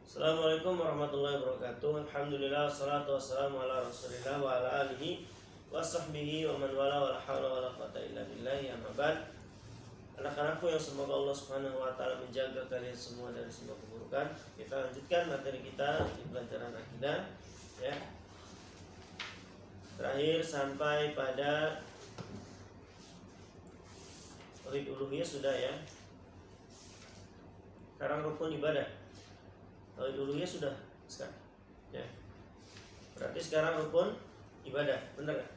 Assalamualaikum warahmatullahi wabarakatuh. Alhamdulillah wassalatu wassalamu ala Rasulillah wa ala alihi wa sahbihi wa man wala wa la hawla wa la quwwata illa billahi amma ba'd. Anak-anakku yang semoga Allah Subhanahu wa taala menjaga kalian semua dari semua keburukan. Kita lanjutkan materi kita di pelajaran akidah ya. Terakhir sampai pada tauhid uluhiyah sudah ya. Sekarang rukun ibadah. Tauhid uluhiyah sudah sekarang. Ya. Berarti sekarang rukun ibadah, benar gak?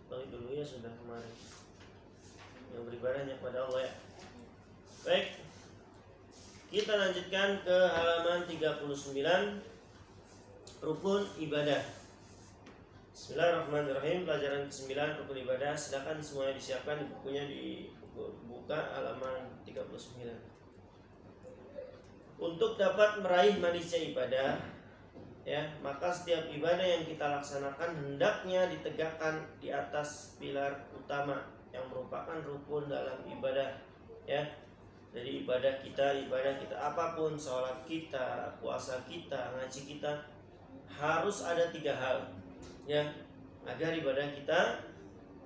Tauhid uluhiyah sudah kemarin. Yang beribadahnya kepada Allah ya. Baik. Kita lanjutkan ke halaman 39 rukun ibadah. Bismillahirrahmanirrahim. Pelajaran ke-9 rukun ibadah. Silakan semuanya disiapkan di bukunya, dibuka halaman 39. Untuk dapat meraih manisnya ibadah ya, maka setiap ibadah yang kita laksanakan hendaknya ditegakkan di atas pilar utama yang merupakan rukun dalam ibadah ya. Jadi ibadah kita apapun, sholat kita, puasa kita, ngaji kita, harus ada 3 hal ya, agar ibadah kita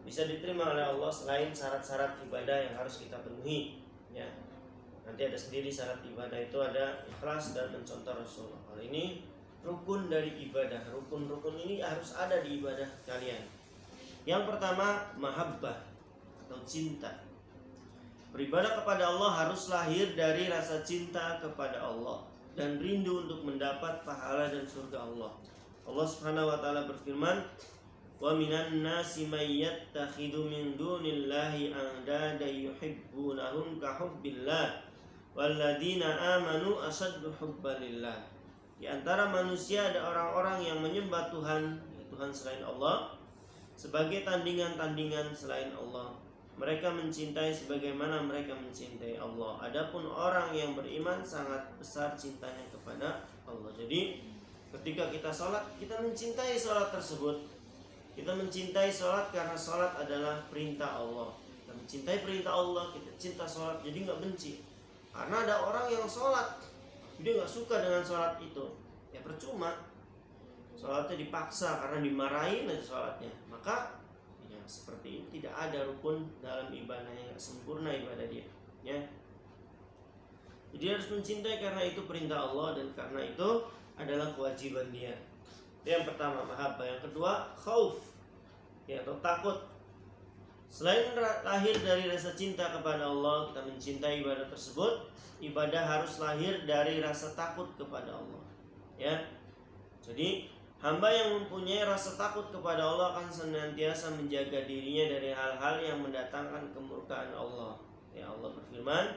bisa diterima oleh Allah selain syarat-syarat ibadah yang harus kita penuhi ya. Nanti ada sendiri syarat ibadah itu, ada ikhlas dan mencontoh Rasulullah. Hal ini rukun dari ibadah. Rukun-rukun ini harus ada di ibadah kalian. Yang pertama, mahabbah atau cinta. Beribadah kepada Allah harus lahir dari rasa cinta kepada Allah dan rindu untuk mendapat pahala dan surga Allah. Allah Subhanahu wa taala berfirman, "Wa minan nasi may yattakhidhu min dunillahi andada yuhibbunahum ka hubbillah walladzina amanu asaddu hubbalillah." Di antara manusia ada orang-orang yang menyembah Tuhan, Tuhan selain Allah, sebagai tandingan-tandingan selain Allah. Mereka mencintai sebagaimana mereka mencintai Allah. Adapun orang yang beriman sangat besar cintanya kepada Allah. Jadi ketika kita sholat, kita mencintai sholat tersebut. Kita mencintai sholat karena sholat adalah perintah Allah. Kita mencintai perintah Allah, kita cinta sholat, jadi nggak benci. Karena ada orang yang sholat, dia nggak suka dengan sholat itu, ya percuma. Sholatnya dipaksa karena dimarahin aja sholatnya. Maka ya seperti ini tidak ada rukun dalam ibadah yang sempurna ibadah dia. Ya. Jadi harus mencintai karena itu perintah Allah dan karena itu adalah kewajiban dia. Itu yang pertama, mahabbah. Yang kedua, khauf, ya, atau takut. Selain lahir dari rasa cinta kepada Allah, kita mencintai ibadah tersebut, ibadah harus lahir dari rasa takut kepada Allah. Ya. Jadi, hamba yang mempunyai rasa takut kepada Allah akan senantiasa menjaga dirinya dari hal-hal yang mendatangkan kemurkaan Allah. Ya, Allah berfirman,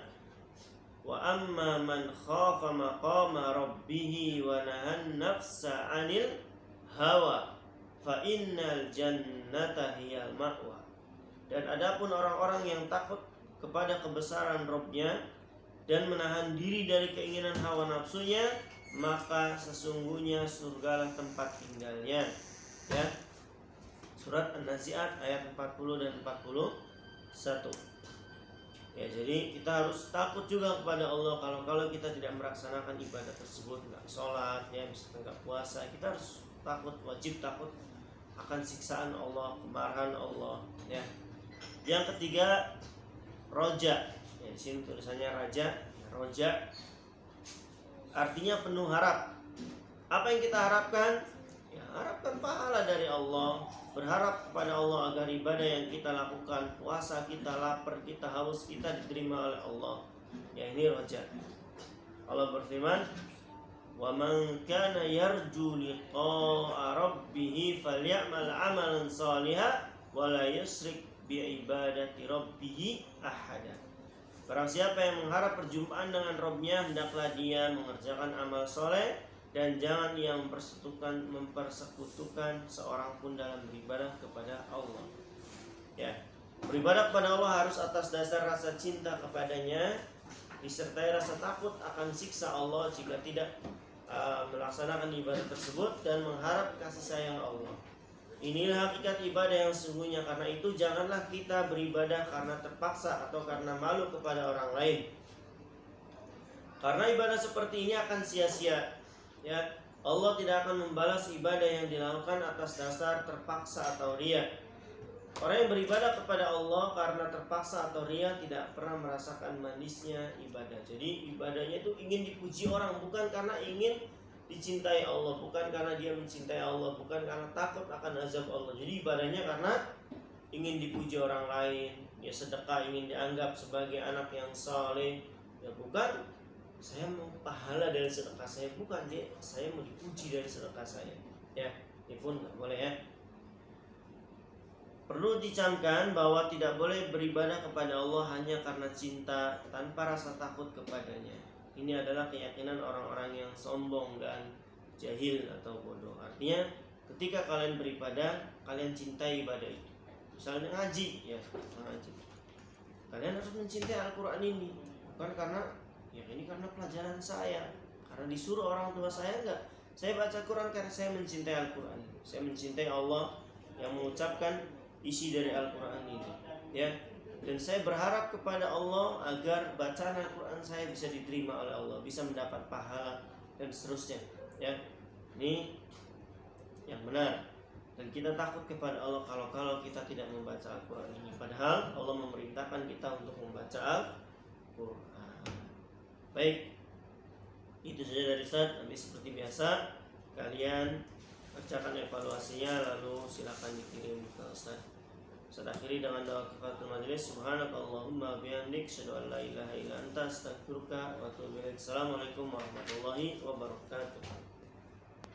"Wa amma man khafa maqama rabbih wa nahan nafsa 'anil hawa fa innal jannata hiyal ma'wa." Dan adapun orang-orang yang takut kepada kebesaran Rabb-nya dan menahan diri dari keinginan hawa nafsunya, maka sesungguhnya surgalah tempat tinggalnya. Ya. Surat An-Nazi'at ayat 40 dan 41. Ya, jadi kita harus takut juga kepada Allah. Kalau kita tidak melaksanakan ibadah tersebut, nggak sholat, ya, misalkan nggak puasa, kita harus takut, wajib takut akan siksaan Allah, kemarahan Allah. Ya. Yang ketiga, roja. Ya, di sini tulisannya raja, roja. Artinya penuh harap. Apa yang kita harapkan? Ya, harapkan pahala dari Allah. Berharap kepada Allah agar ibadah yang kita lakukan, puasa kita, lapar kita, haus kita diterima oleh Allah. Ya, ini roja. Allah berfirman, "Wa man kana yarju liqa'a rabbih falyamal 'amalan shalihan wa la yusyrik bi ibadati rabbih ahada." Barang siapa yang mengharap perjumpaan dengan Rabb-nya, hendaklah dia mengerjakan amal soleh dan jangan ia mempersekutukan seorang pun dalam beribadah kepada Allah. Ya, beribadah kepada Allah harus atas dasar rasa cinta kepadanya, disertai rasa takut akan siksa Allah jika tidak melaksanakan ibadah tersebut dan mengharap kasih sayang Allah. Inilah hakikat ibadah yang sesungguhnya. Karena itu janganlah kita beribadah karena terpaksa atau karena malu kepada orang lain. Karena ibadah seperti ini akan sia-sia. Ya, Allah tidak akan membalas ibadah yang dilakukan atas dasar terpaksa atau ria. Orang yang beribadah kepada Allah karena terpaksa atau ria tidak pernah merasakan manisnya ibadah. Jadi ibadahnya itu ingin dipuji orang, bukan karena ingin dicintai Allah, bukan karena dia mencintai Allah, bukan karena takut akan azab Allah. Jadi ibadahnya karena ingin dipuji orang lain, ya sedekah ingin dianggap sebagai anak yang saleh, ya bukan saya mau pahala dari sedekah saya, bukan dia saya mau dipuji dari sedekah saya. Ya, ini pun nggak boleh ya. Perlu dicamkan bahwa tidak boleh beribadah kepada Allah hanya karena cinta tanpa rasa takut kepadanya. Ini adalah keyakinan orang-orang yang sombong dan jahil atau bodoh. Artinya ketika kalian beribadah, kalian cintai ibadah itu. Misalnya ngaji, ya ngaji. Kalian harus mencintai Al-Quran ini, bukan karena ya ini karena pelajaran saya, karena disuruh orang tua saya, enggak. Saya baca Quran karena saya mencintai Al-Quran. Saya mencintai Allah yang mengucapkan isi dari Al-Quran ini, ya. Dan saya berharap kepada Allah agar bacaan Al-Quran saya bisa diterima oleh Allah, bisa mendapat pahala dan seterusnya, ya. Ini yang benar. Dan kita takut kepada Allah kalau kita tidak membaca Al-Quran ini. Padahal Allah memerintahkan kita untuk membaca Al-Quran. Baik, itu saja dari Ustaz. Nanti seperti biasa kalian bacakan evaluasinya, lalu silakan dikirim ke Ustaz. Saya akhiri dengan doa kifaratul majelis. Subhanakallahumma bihamdik, asyhadu an la ilaha illa anta, astaghfiruka wa atubu ilaik. Assalamualaikum warahmatullahi wabarakatuh.